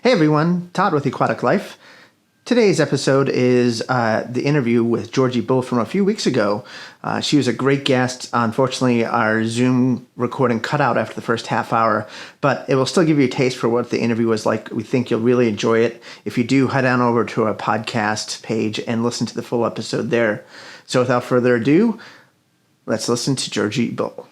Hey everyone, Todd with Aquatic Life. Today's episode is the interview with Georgie Bull from a few weeks ago. She was a great guest. Unfortunately, our Zoom recording cut out after the first half hour, but it will still give you a taste for what the interview was like. We think you'll really enjoy it. If you do, head on over to our podcast page and listen to the full episode there. So without further ado, let's listen to Georgie Bull.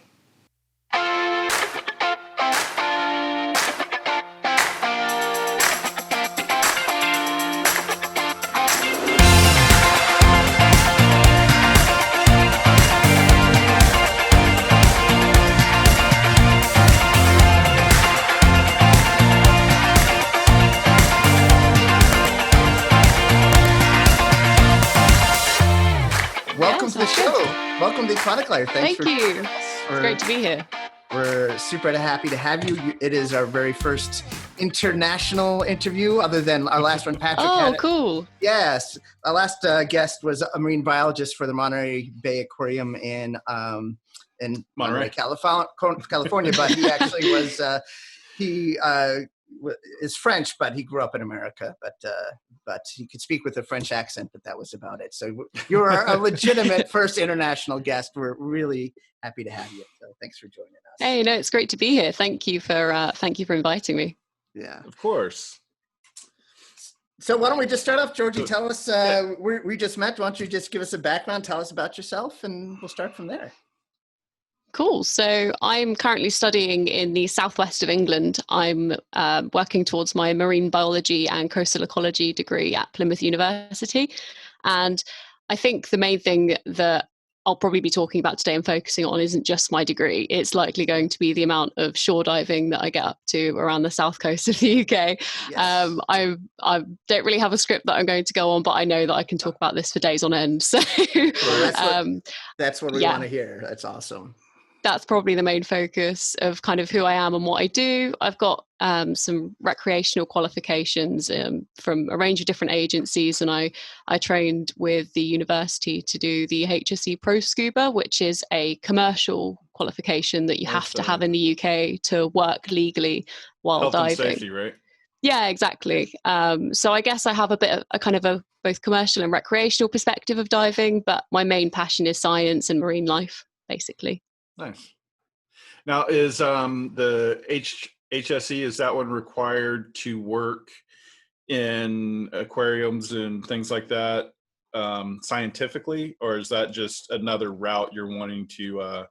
Welcome to Aquatic Life. Thank you. It's great to be here. We're super happy to have you. It is our very first international interview, other than our last one, Patrick. Oh, cool. Yes. Our last guest was a marine biologist for the Monterey Bay Aquarium in Monterey, California, but he actually was, he is French, but he grew up in America, but he could speak with a French accent, but that was about it. So you're a legitimate first international guest. We're really happy to have you. So thanks for joining us. Hey, no, it's great to be here. Thank you for inviting me. Yeah, of course. So why don't we just start off, Georgie? Tell us, we just met. Why don't you just give us a background, tell us about yourself, and we'll start from there. Cool. So I'm currently studying in the southwest of England. I'm working towards my marine biology and coastal ecology degree at Plymouth University. And I think the main thing that I'll probably be talking about today and focusing on isn't just my degree. It's likely going to be the amount of shore diving that I get up to around the south coast of the UK. Yes. I don't really have a script that I'm going to go on, but I know that I can talk about this for days on end. So that's what we want to hear. That's awesome. That's probably the main focus of kind of who I am and what I do. I've got some recreational qualifications from a range of different agencies, and I trained with the university to do the HSE Pro Scuba, which is a commercial qualification that you have to have in the UK to work legally while Health diving. And safety, right? Yeah, exactly. So I guess I have a bit of a kind of a both commercial and recreational perspective of diving, but my main passion is science and marine life, basically. Nice. Now, is the HSE, is that one required to work in aquariums and things like that scientifically, or is that just another route you're wanting to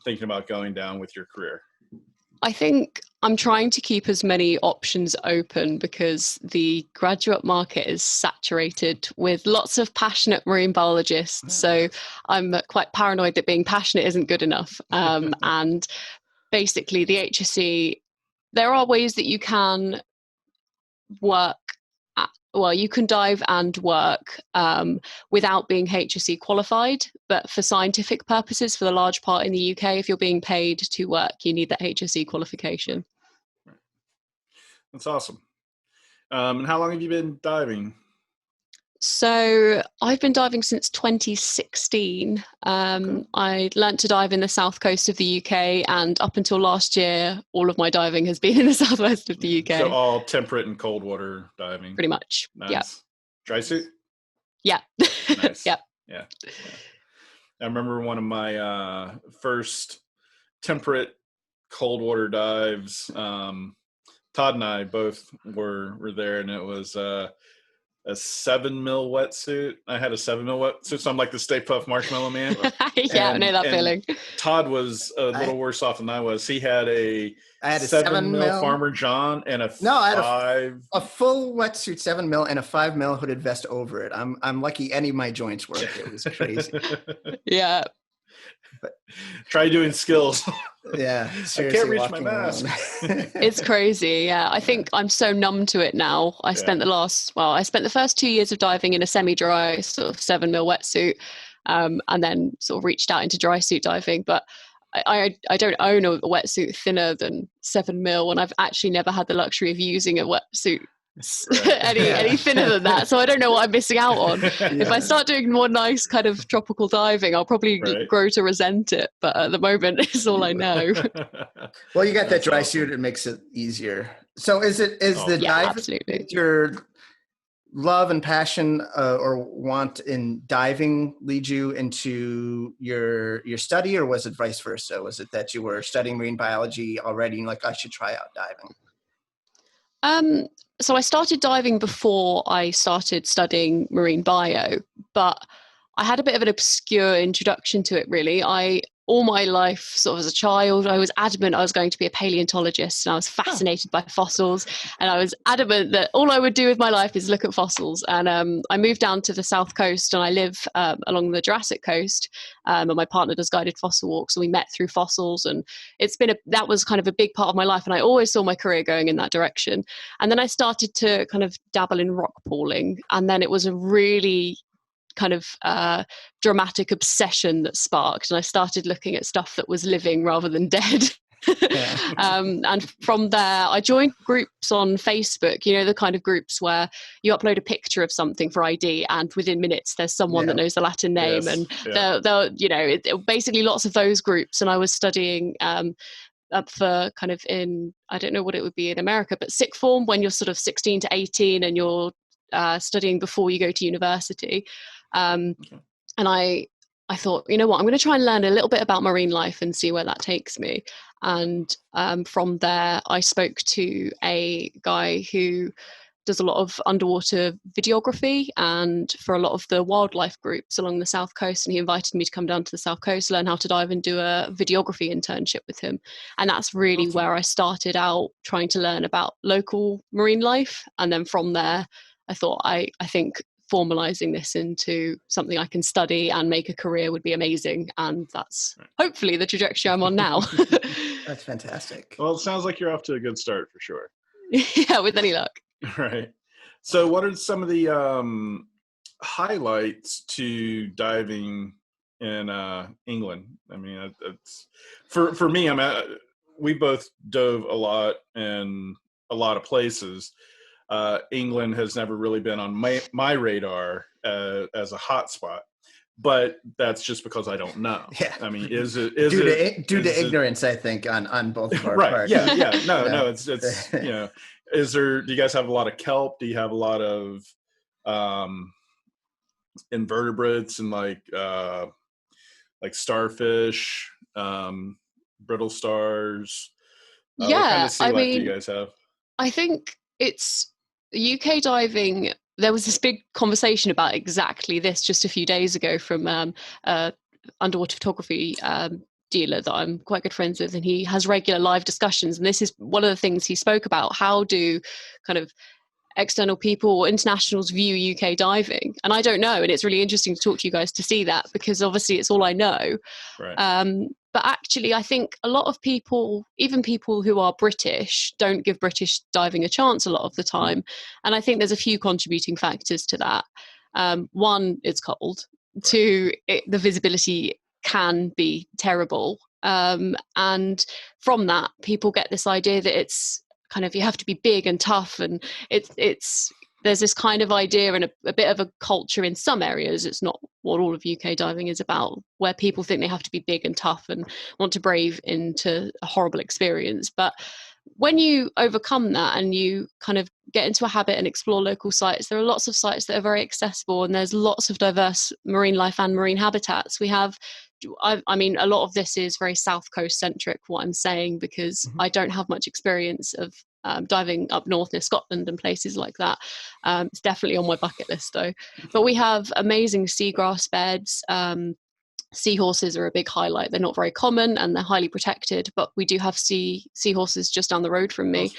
thinking about going down with your career? I think I'm trying to keep as many options open because the graduate market is saturated with lots of passionate marine biologists. So I'm quite paranoid that being passionate isn't good enough. And basically the HSE, there are ways that you can work you can dive and work without being HSE qualified, but for scientific purposes, for the large part in the UK, if you're being paid to work, you need that HSE qualification. That's awesome. And how long have you been diving? So I've been diving since 2016. Okay. I learnt to dive in the south coast of the UK, and up until last year, all of my diving has been in the southwest of the UK. So all temperate and cold water diving? Pretty much, nice. Yeah. Dry suit? Yeah. Nice. Yeah. I remember one of my first temperate cold water dives. Todd and I both were there, and it was a 7 mil wetsuit. I had a 7 mil wetsuit, so I'm like the Stay Puft Marshmallow Man. Yeah, I know that feeling. Todd was a little worse off than I was. He had a 7 mil Farmer John and a full wetsuit, 7 mil, and a 5 mil hooded vest over it. I'm lucky any of my joints worked. It was crazy. Yeah. But, try doing skills. Yeah, I can't reach my mask. It's crazy. Yeah, I think I'm so numb to it now. I spent the first 2 years of diving in a semi-dry sort of 7 mil wetsuit, and then sort of reached out into dry suit diving. But I don't own a wetsuit thinner than 7 mil, and I've actually never had the luxury of using a wetsuit any thinner than that. So I don't know what I'm missing out on. If I start doing more nice kind of tropical diving, I'll probably grow to resent it. But at the moment, it's all I know. Well, you got that dry suit. It makes it easier. So is the dive absolutely your love and passion or want in diving lead you into your study, or was it vice versa? Was it that you were studying marine biology already and like, I should try out diving? So I started diving before I started studying marine bio, but I had a bit of an obscure introduction to it, really. All my life, sort of as a child, I was adamant I was going to be a paleontologist, and I was fascinated by fossils, and I was adamant that all I would do with my life is look at fossils. And I moved down to the south coast, and I live along the Jurassic coast, and my partner does guided fossil walks, and we met through fossils, and that was kind of a big part of my life, and I always saw my career going in that direction. And then I started to kind of dabble in rock pooling, and then it was a really kind of dramatic obsession that sparked, and I started looking at stuff that was living rather than dead. And from there I joined groups on Facebook, the kind of groups where you upload a picture of something for ID, and within minutes there's someone that knows the Latin name. And they'll basically lots of those groups. And I was studying up for kind of I don't know what it would be in America, but sixth form, when you're sort of 16 to 18 and you're studying before you go to university. And I thought, you know what, I'm going to try and learn a little bit about marine life and see where that takes me. And from there, I spoke to a guy who does a lot of underwater videography and for a lot of the wildlife groups along the south coast. And he invited me to come down to the south coast, learn how to dive, and do a videography internship with him. And that's really where I started out trying to learn about local marine life. And then from there, I thought, I think formalizing this into something I can study and make a career would be amazing. And that's hopefully the trajectory I'm on now. That's fantastic. Well, it sounds like you're off to a good start for sure. Yeah, with any luck. Right. So what are some of the highlights to diving in England? I mean, it's for me, we both dove a lot in a lot of places. England has never really been on my radar as a hot spot, but that's just because I don't know. Yeah. I mean, is due to ignorance, I think, on both of our parts. Yeah. No, it's do you guys have a lot of kelp? Do you have a lot of invertebrates and like starfish, brittle stars? What kind of sea life do you guys have? I think it's UK diving. There was this big conversation about exactly this just a few days ago from underwater photography dealer that I'm quite good friends with, and he has regular live discussions, and this is one of the things he spoke about. How do kind of external people or internationals view UK diving? And I don't know, and it's really interesting to talk to you guys to see that, because obviously it's all I know. Right. But actually, I think a lot of people, even people who are British, don't give British diving a chance a lot of the time. And I think there's a few contributing factors to that. One, it's cold. Right. Two, the visibility can be terrible. And from that, people get this idea that it's kind of, you have to be big and tough, and there's this kind of idea and a bit of a culture in some areas. It's not what all of UK diving is about, where people think they have to be big and tough and want to brave into a horrible experience. But when you overcome that and you kind of get into a habit and explore local sites, there are lots of sites that are very accessible, and there's lots of diverse marine life and marine habitats. We have, I mean, a lot of this is very South Coast centric, what I'm saying, because I don't have much experience of diving up north near Scotland and places like that. It's definitely on my bucket list though. But we have amazing seagrass beds. Seahorses are a big highlight. They're not very common and they're highly protected, but we do have seahorses just down the road from me.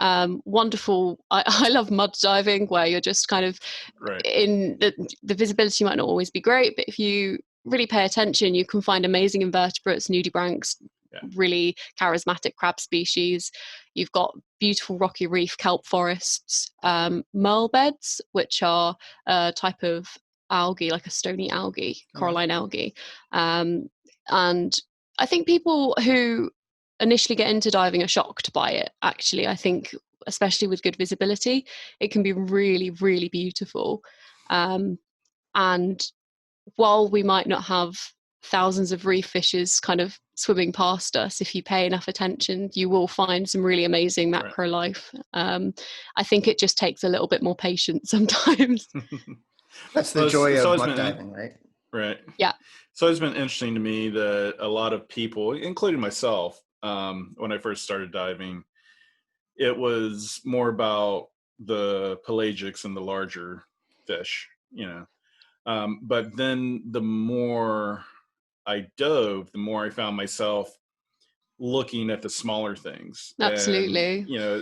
Wonderful. I love mud diving, where you're just kind of in the visibility might not always be great, but if you really pay attention, you can find amazing invertebrates, nudibranchs, really charismatic crab species. You've got beautiful rocky reef kelp forests, merle beds, which are a type of algae, like a stony algae, coralline algae. And I think people who initially get into diving are shocked by it. Actually, I think especially with good visibility, it can be really, really beautiful. And while we might not have thousands of reef fishes kind of swimming past us, if you pay enough attention, you will find some really amazing macro life. I think it just takes a little bit more patience sometimes. That's the joy of buck diving, right? Right. Yeah. So it's been interesting to me that a lot of people, including myself, when I first started diving, it was more about the pelagics and the larger fish, you know. But then the more I dove, the more I found myself looking at the smaller things. Absolutely. And, you know,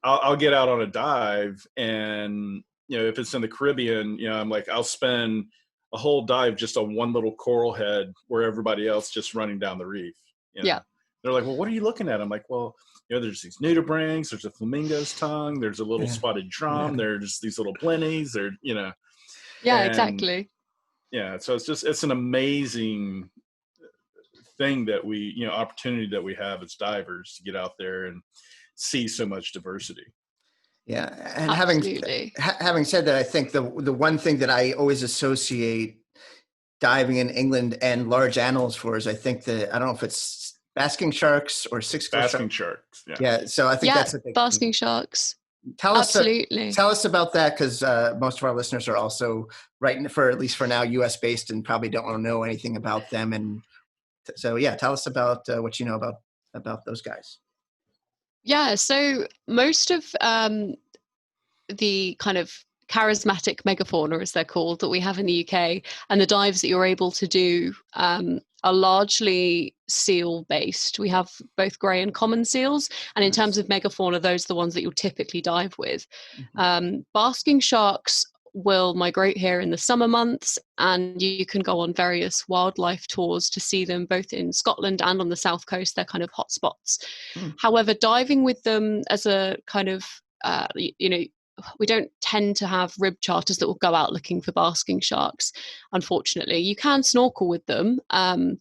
I'll get out on a dive, and, you know, if it's in the Caribbean, you know, I'm like, I'll spend a whole dive just on one little coral head where everybody else just running down the reef. You know? Yeah. They're like, well, what are you looking at? I'm like, well, you know, there's these nudibranchs, there's a flamingo's tongue, there's a little spotted drum, there's these little blennies, there, you know. Yeah, exactly. Yeah, so it's an amazing thing that we, you know, opportunity that we have as divers to get out there and see so much diversity. Yeah, and Absolutely. having said that, I think the one thing that I always associate diving in England and large animals for is, I think I don't know if it's basking sharks or Basking sharks. Yeah, so I think that's a big basking sharks. Tell Absolutely. us about that, because most of our listeners are also, at least for now, U.S. based and probably don't want to know anything about them. And so, yeah, tell us about what you know about those guys. Yeah, so most of the kind of charismatic megafauna, as they're called, that we have in the UK, and the dives that you're able to do are largely seal based. We have both grey and common seals, and in terms of megafauna, those are the ones that you'll typically dive with. Basking sharks will migrate here in the summer months, and you can go on various wildlife tours to see them both in Scotland and on the south coast. They're kind of hot spots. However, diving with them as a kind of you know, we don't tend to have rib charters that will go out looking for basking sharks, unfortunately. You can snorkel with them, and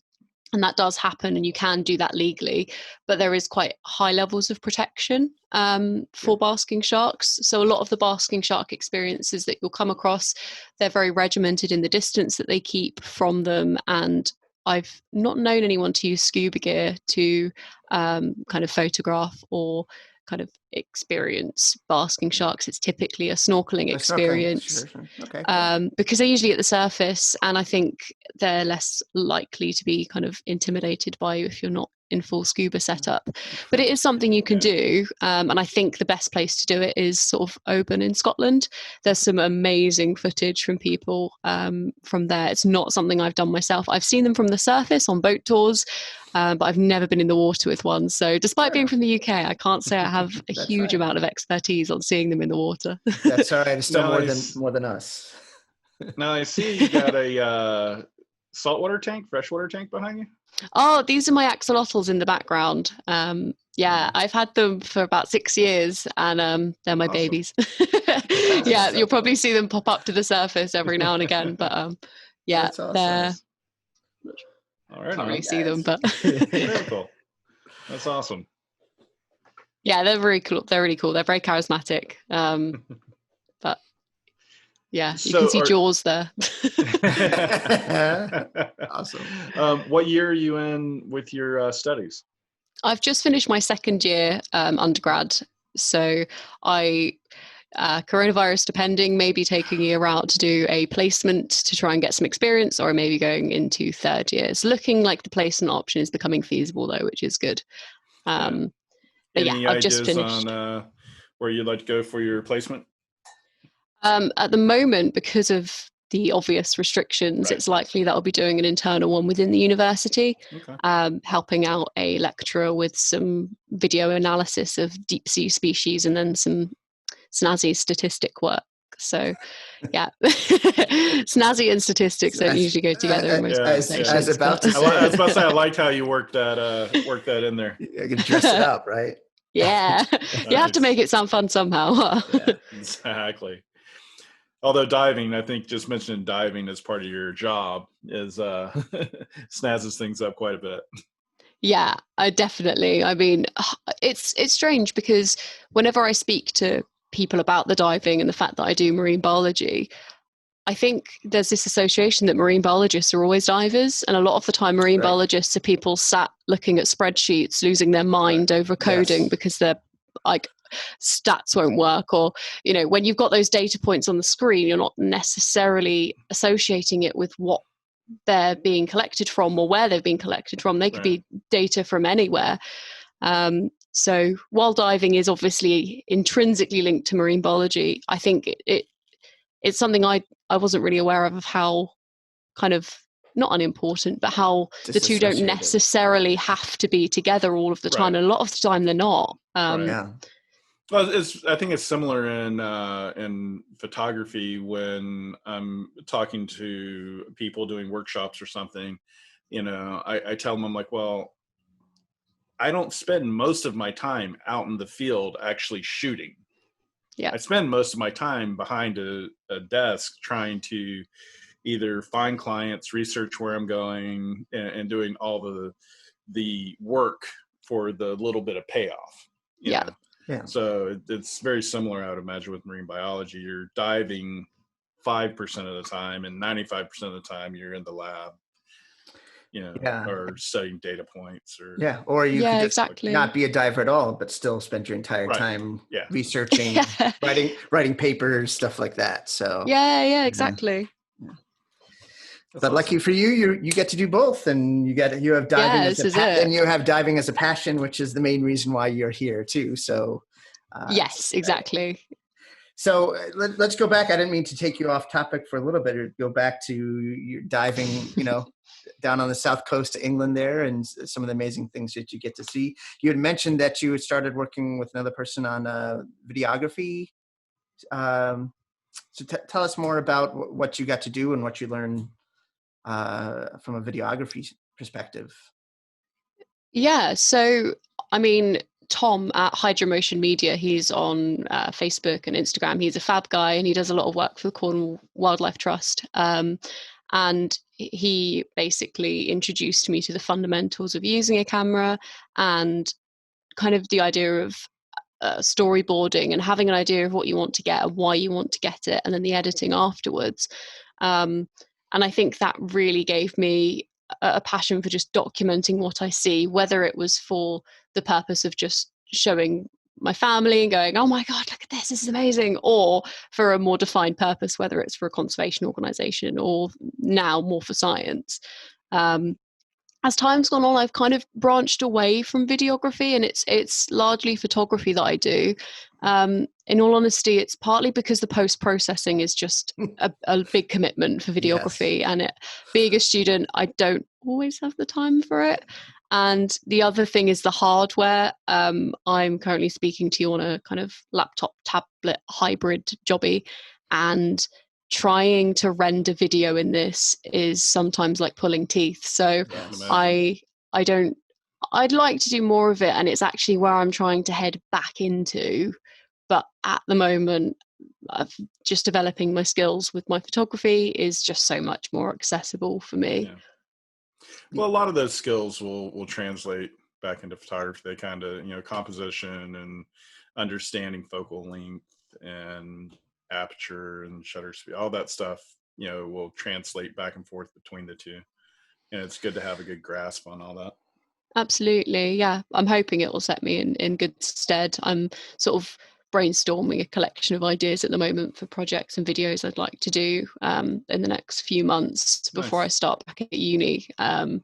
that does happen, and you can do that legally, but there is quite high levels of protection for basking sharks. So a lot of the basking shark experiences that you'll come across, they're very regimented in the distance that they keep from them, and I've not known anyone to use scuba gear to kind of photograph or kind of experience basking sharks. It's typically a snorkeling experience. Sure. Okay. Because they're usually at the surface, and I think they're less likely to be kind of intimidated by you if you're not in full scuba setup. But it is something you can do, and I think the best place to do it is sort of Oban in Scotland. There's some amazing footage from people from there. It's not something I've done myself. I've seen them from the surface on boat tours, but I've never been in the water with one. So despite being from the UK, I can't say I have a huge amount of expertise on seeing them in the water. That's all right. It's still more than us. Now I see you got a saltwater tank, freshwater tank behind you. Oh, these are my axolotls in the background. I've had them for about 6 years, and they're my babies. Yeah, you'll probably see them pop up to the surface every now and again, but that's awesome. they're all right, can't really see them, but very cool. That's awesome. Yeah, they're very cool. They're really cool. They're very charismatic. But yeah, you can see Jaws there. Awesome. What year are you in with your studies? I've just finished my second year undergrad. So coronavirus depending, maybe taking a year out to do a placement to try and get some experience, or maybe going into third year. It's looking like the placement option is becoming feasible though, which is good. But I've just finished. On where you'd like to go for your placement? At the moment, because of the obvious restrictions, it's likely that I'll be doing an internal one within the university, helping out a lecturer with some video analysis of deep sea species and then some snazzy statistic work. So, yeah, snazzy and statistics don't usually go together in most conversations. I was about to say, I liked how you worked that in there. You can dress it up, right? Yeah, you have to make it sound fun somehow. Yeah, exactly. Although diving, I think just mentioning diving as part of your job is snazzes things up quite a bit. Yeah, I definitely. I mean, it's strange because whenever I speak to people about the diving and the fact that I do marine biology, I think there's this association that marine biologists are always divers, and a lot of the time marine Right. biologists are people sat looking at spreadsheets, losing their mind over coding Yes. because they're like stats won't work, or when you've got those data points on the screen, you're not necessarily associating it with what they're being collected from or where they've been collected from. They could Right. be data from anywhere. So while diving is obviously intrinsically linked to marine biology, I think it's something I wasn't really aware of how kind of not unimportant, but how the two don't Disassociated. necessarily have to be together all of the time. Right. And a lot of the time they're not. Right. Yeah. Well, I think it's similar in photography when I'm talking to people doing workshops or something. I tell them, I'm like, well, I don't spend most of my time out in the field actually shooting. Yeah. I spend most of my time behind a desk trying to either find clients, research where I'm going, and doing all the work for the little bit of payoff. Yeah. Yeah. So it's very similar, I would imagine, with marine biology. You're diving 5% of the time, and 95% of the time you're in the lab, Yeah. or studying data points, or Yeah. Or you could just exactly. not be a diver at all, but still spend your entire Right. time Yeah. researching, writing papers, stuff like that. So yeah, exactly. but lucky for you, you get to do both, and you have diving Yeah, as this is and it. you have diving as a passion, which is the main reason why you're here too. So Yes, exactly. So let's go back. I didn't mean to take you off topic for a little bit, or go back to your diving, down on the south coast of England there, and some of the amazing things that you get to see. You had mentioned that you had started working with another person on videography. So tell us more about what you got to do and what you learned from a videography perspective. Yeah, so I mean, Tom at Hydromotion Media, he's on Facebook and Instagram. He's a fab guy, and he does a lot of work for the Cornwall Wildlife Trust. And he basically introduced me to the fundamentals of using a camera and kind of the idea of storyboarding and having an idea of what you want to get and why you want to get it, and then the editing afterwards. And I think that really gave me a passion for just documenting what I see, whether it was for the purpose of just showing my family and going, oh my God, look at this is amazing, or for a more defined purpose, whether it's for a conservation organization or now more for science. As time's gone on, I've kind of branched away from videography, and it's largely photography that I do. In all honesty, it's partly because the post-processing is just a big commitment for videography. Yes. And being a student, I don't always have the time for it. And the other thing is the hardware. I'm currently speaking to you on a kind of laptop tablet hybrid jobby, and trying to render video in this is sometimes like pulling teeth. So I'd like to do more of it, and it's actually where I'm trying to head back into. But at the moment, just developing my skills with my photography is just so much more accessible for me. Yeah. Well, a lot of those skills will translate back into photography. They kind of, composition and understanding focal length and aperture and shutter speed, all that stuff, will translate back and forth between the two. And it's good to have a good grasp on all that. Absolutely. Yeah. I'm hoping it will set me in good stead. I'm sort of brainstorming a collection of ideas at the moment for projects and videos I'd like to do in the next few months before I start back at uni, and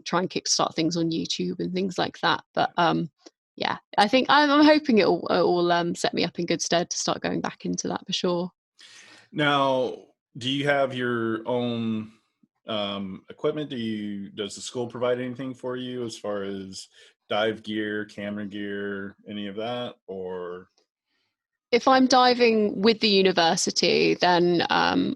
try and kickstart things on YouTube and things like that. But yeah, I think I'm hoping it will set me up in good stead to start going back into that for sure. Now, do you have your own equipment? Does the school provide anything for you as far as dive gear, camera gear, any of that? Or if I'm diving with the university, then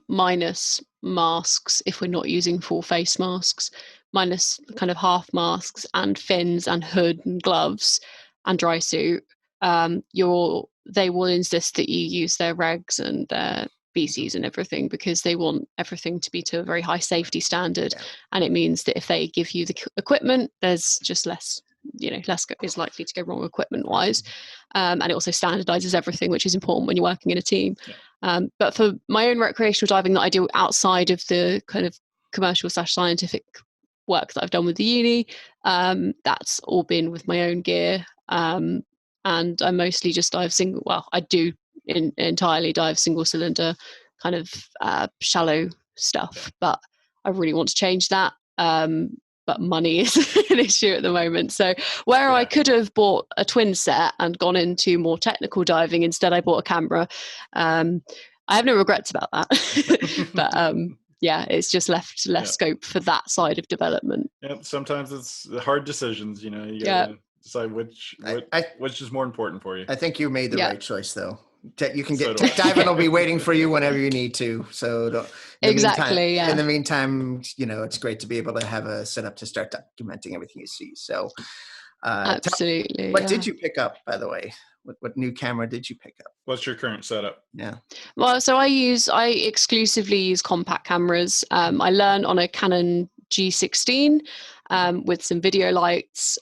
minus masks, if we're not using full face masks, minus kind of half masks and fins and hood and gloves and dry suit, they will insist that you use their regs and their species and everything, because they want everything to be to a very high safety standard. Yeah. And it means that if they give you the equipment, there's just less is likely to go wrong equipment wise. And it also standardizes everything, which is important when you're working in a team. Yeah. But for my own recreational diving that I do outside of the kind of commercial / scientific work that I've done with the uni, that's all been with my own gear. And I mostly just dive I do entirely dive single cylinder kind of shallow stuff, but I really want to change that. But money is an issue at the moment. So where I could have bought a twin set and gone into more technical diving, instead I bought a camera. I have no regrets about that. But it's just left less scope for that side of development. Yeah, sometimes it's hard decisions, you gotta decide which is more important for you. I think you made the right choice, though. You can get tech diving will be waiting for you whenever you need to. So in the meantime, it's great to be able to have a setup to start documenting everything you see. So absolutely. What did you pick up, by the way? What new camera did you pick up? What's your current setup? Yeah. Well, so I exclusively use compact cameras. I learned on a Canon G16 with some video lights,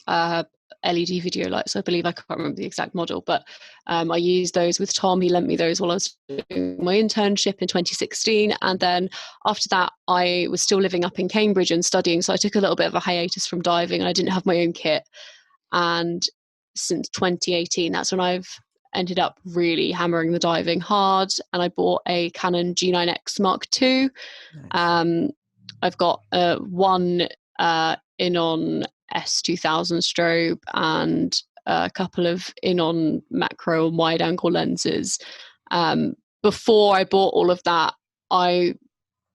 LED video lights, I believe. I can't remember the exact model, but I used those with Tom. He lent me those while I was doing my internship in 2016. And then after that, I was still living up in Cambridge and studying. So I took a little bit of a hiatus from diving, and I didn't have my own kit. And since 2018, that's when I've ended up really hammering the diving hard. And I bought a Canon G9X Mark II. Nice. I've got one Inon S2000 strobe and a couple of Inon macro and wide angle lenses. Before I bought all of that, I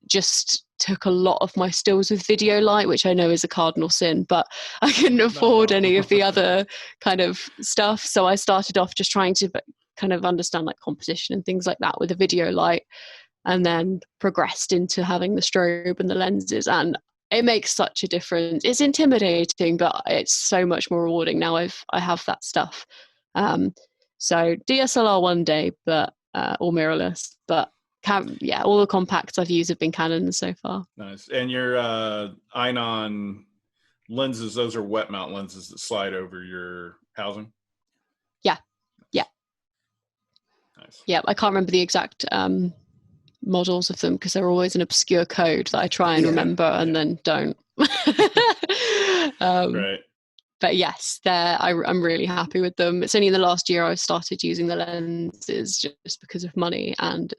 just took a lot of my stills with video light, which I know is a cardinal sin, but I couldn't afford any of the other kind of stuff. So I started off just trying to kind of understand like composition and things like that with a video light, and then progressed into having the strobe and the lenses. And it makes such a difference. It's intimidating, but it's so much more rewarding now I have that stuff. So DSLR one day, but or mirrorless, but all the compacts I've used have been Canon so far. Nice. And your Inon lenses, those are wet mount lenses that slide over your housing? Yeah. Nice. Yeah, I can't remember the exact models of them because they're always an obscure code that I try and remember and then don't. Right. But yes, I'm really happy with them. It's only in the last year I've started using the lenses just because of money, and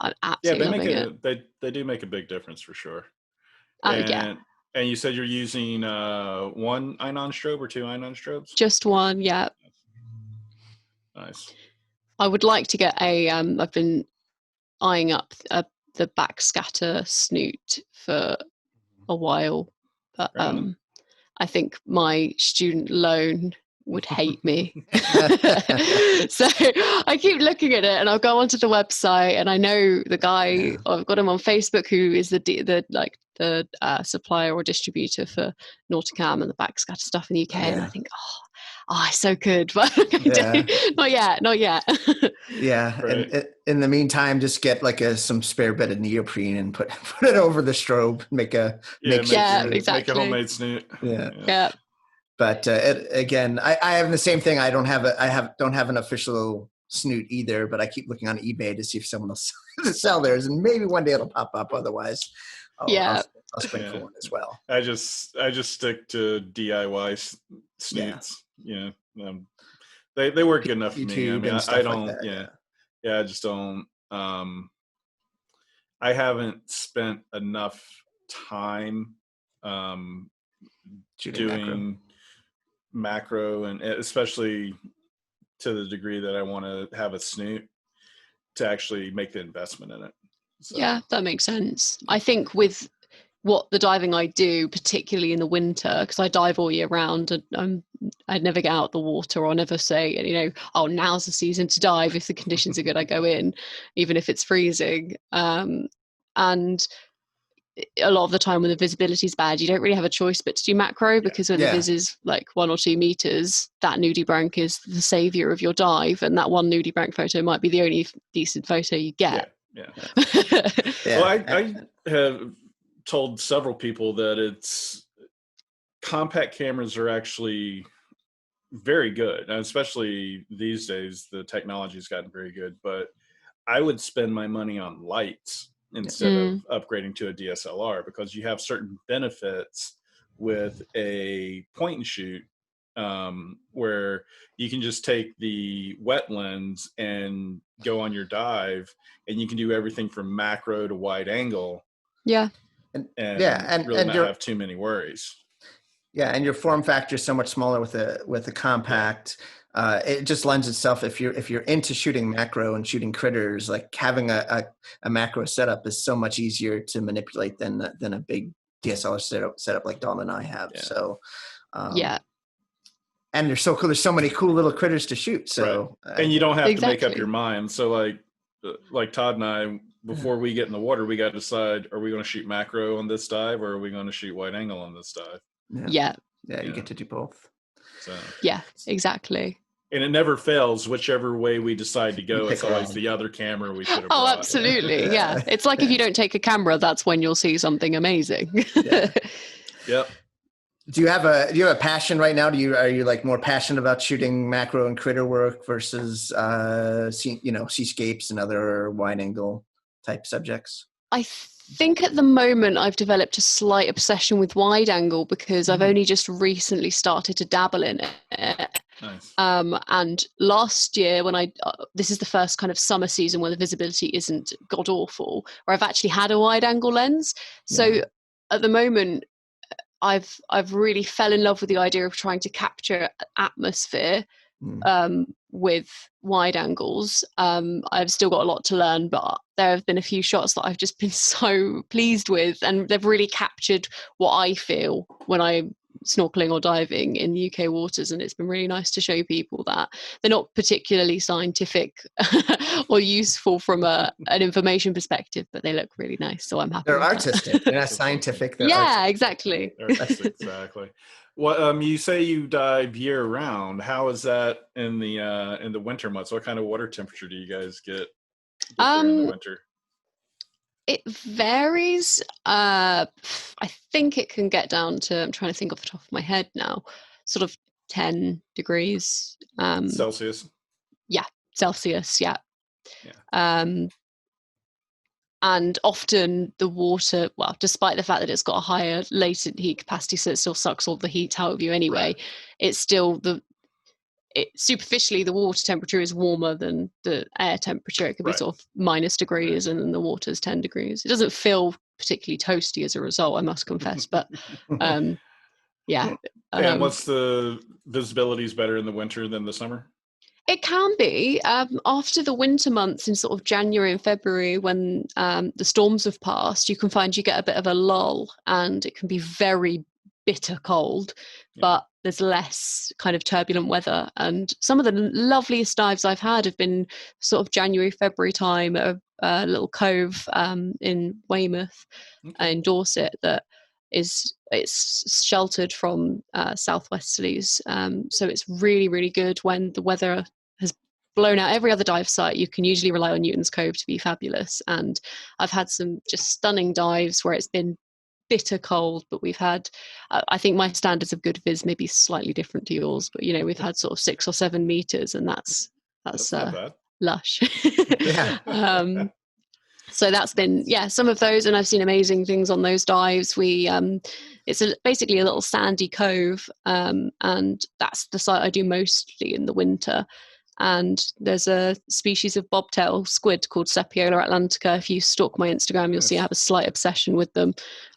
I'm absolutely loving it. They do make a big difference for sure. And you said you're using one Inon strobe or two Inon strobes? Just one, yeah. Nice. I would like to get I've been eyeing up the backscatter snoot for a while, but I think my student loan would hate me. So I keep looking at it, and I'll go onto the website, and I know the guy. I've got him on Facebook, who is the supplier or distributor for Nauticam and the backscatter stuff in the UK. And I think, it's so good, but not yet. Yeah, right. And in the meantime, just get like some spare bit of neoprene and put it over the strobe. Make exactly. Make a homemade snoot. Yeah. But again, I have the same thing. I don't have an official snoot either, but I keep looking on eBay to see if someone will sell theirs, and maybe one day it'll pop up. Otherwise, I'll spring for one as well. I just stick to DIY snoots. Yeah. They work good enough for me. I mean, I don't. Like that, I just don't. I haven't spent enough time doing macro, and especially to the degree that I want to have a snoot to actually make the investment in it. So. Yeah, that makes sense. I think with what the diving I do, particularly in the winter, because I dive all year round, and I'd never get out the water, or never say, now's the season to dive. If the conditions are good, I go in, even if it's freezing. And a lot of the time when the visibility is bad, you don't really have a choice but to do macro, because when the vis is like 1 or 2 meters, that nudibranch is the savior of your dive, and that one nudibranch photo might be the only decent photo you get. Yeah. Yeah. Well, I have told several people that compact cameras are actually very good, and especially these days, the technology's gotten very good. But I would spend my money on lights instead of upgrading to a DSLR, because you have certain benefits with a point and shoot, where you can just take the wet lens and go on your dive, and you can do everything from macro to wide angle. Yeah. And really not have too many worries. Yeah, and your form factor is so much smaller with a compact. It just lends itself, if you're into shooting macro and shooting critters, like having a macro setup is so much easier to manipulate than a big DSLR setup like Dawn and I have. Yeah. So and they're so cool. There's so many cool little critters to shoot. So and you don't have to make up your mind. So like Todd and I, before we get in the water, we got to decide: are we going to shoot macro on this dive, or are we going to shoot wide angle on this dive? Yeah, you get to do both. So yeah, exactly. And it never fails. Whichever way we decide to go, it's always the other camera we should have brought. Absolutely. Yeah. It's like if you don't take a camera, that's when you'll see something amazing. Yep. Do you have a passion right now? Are you like more passionate about shooting macro and critter work versus seascapes and other wide angle type subjects? I think at the moment I've developed a slight obsession with wide angle because I've only just recently started to dabble in it. Nice. And last year when this is the first kind of summer season where the visibility isn't god awful, where I've actually had a wide angle lens. So at the moment I've really fell in love with the idea of trying to capture atmosphere with wide angles. I've still got a lot to learn, but there have been a few shots that I've just been so pleased with, and they've really captured what I feel when I'm snorkeling or diving in the UK waters, and it's been really nice to show people that they're not particularly scientific or useful from an information perspective, but they look really nice, so I'm happy. They're artistic. They're not scientific. They're artistic. Exactly. Exactly. Well, you say you dive year round. How is that in the winter months? What kind of water temperature do you guys get in the winter? It varies. I think it can get down to, I'm trying to think off the top of my head now, sort of 10 degrees. Celsius? Yeah, Celsius, yeah. And often the water, well, despite the fact that it's got a higher latent heat capacity, so it still sucks all the heat out of you anyway, it's still superficially the water temperature is warmer than the air temperature. It could be sort of minus degrees and then the water's 10 degrees. It doesn't feel particularly toasty as a result, I must confess, but yeah. And what's the visibility's better in the winter than the summer? It can be. After the winter months in sort of January and February, when the storms have passed, you can find you get a bit of a lull, and it can be very bitter cold, but there's less kind of turbulent weather. And some of the loveliest dives I've had have been sort of January, February time at a little cove in Weymouth, in Dorset, that it's sheltered from southwesterlies. So it's really, really good when the weather has blown out every other dive site. You can usually rely on Newton's Cove to be fabulous. And I've had some just stunning dives where it's been bitter cold, but we've had, I think my standards of good viz may be slightly different to yours, but we've had sort of 6 or 7 meters, and that's not bad. Lush. So that's been some of those, and I've seen amazing things on those dives. It's basically a little sandy cove, and that's the site I do mostly in the winter. And there's a species of bobtail squid called Sepiola atlantica. If you stalk my Instagram, you'll see I have a slight obsession with them.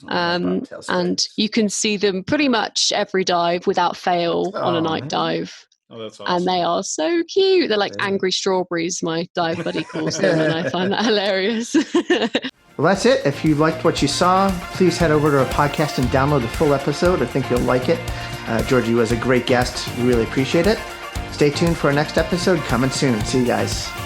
And you can see them pretty much every dive without fail on a night dive. Oh, that's awesome. And they are so cute. They're like angry strawberries, my dive buddy calls them, and I find that hilarious. Well, that's it. If you liked what you saw, please head over to our podcast and download the full episode. I think you'll like it. Georgie was a great guest. Really appreciate it. Stay tuned for our next episode coming soon. See you guys.